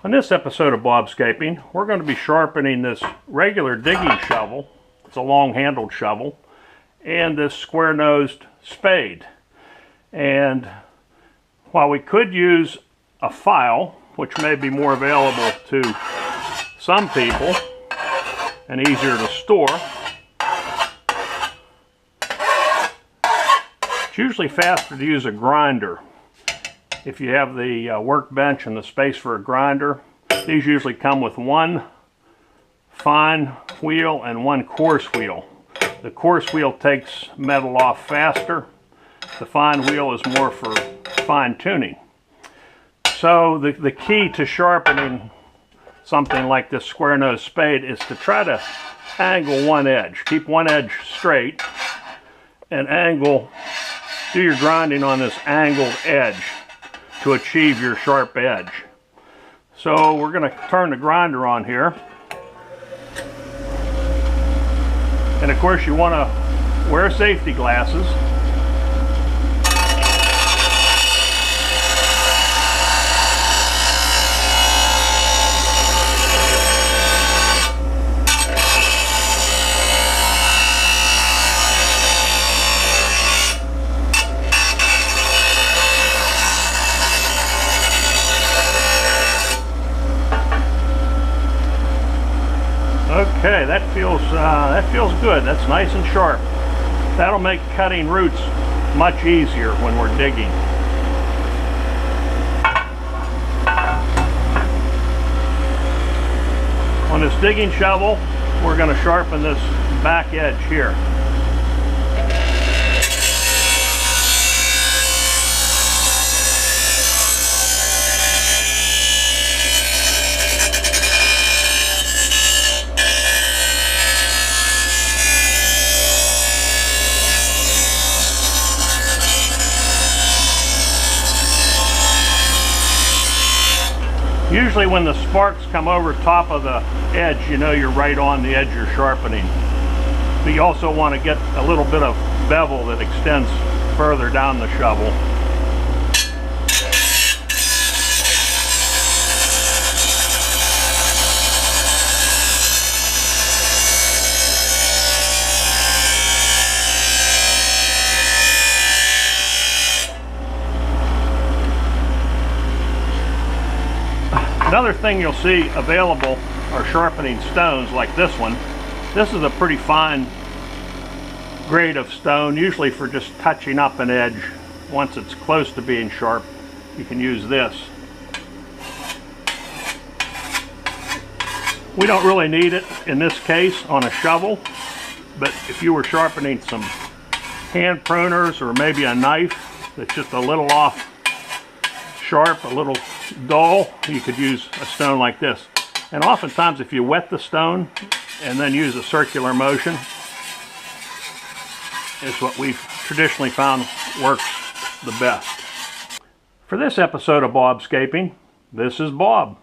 On this episode of Bobscaping, we're going to be sharpening this regular digging shovel. It's a long-handled shovel, and this square-nosed spade. And while we could use a file, which may be more available to some people and easier to store, it's usually faster to use a grinder. If you have the workbench and the space for a grinder, these usually come with one fine wheel and one coarse wheel. The coarse wheel takes metal off faster. The fine wheel is more for fine tuning. So the key to sharpening something like this square-nosed spade is to try to angle one edge. Keep one edge straight and do your grinding on this angled edge to achieve your sharp edge. So we're going to turn the grinder on here. And of course you want to wear safety glasses. Okay, that feels good. That's nice and sharp. That'll make cutting roots much easier when we're digging. On this digging shovel, we're going to sharpen this back edge here. Usually when the sparks come over top of the edge, you know you're right on the edge you're sharpening. But you also want to get a little bit of bevel that extends further down the shovel. Another thing you'll see available are sharpening stones like this one. This is a pretty fine grade of stone, usually for just touching up an edge. Once it's close to being sharp, you can use this. We don't really need it in this case on a shovel, but if you were sharpening some hand pruners or maybe a knife that's just a little off sharp, a little dull, you could use a stone like this. And oftentimes if you wet the stone and then use a circular motion, is what we've traditionally found works the best. For this episode of Bobscaping, this is Bob.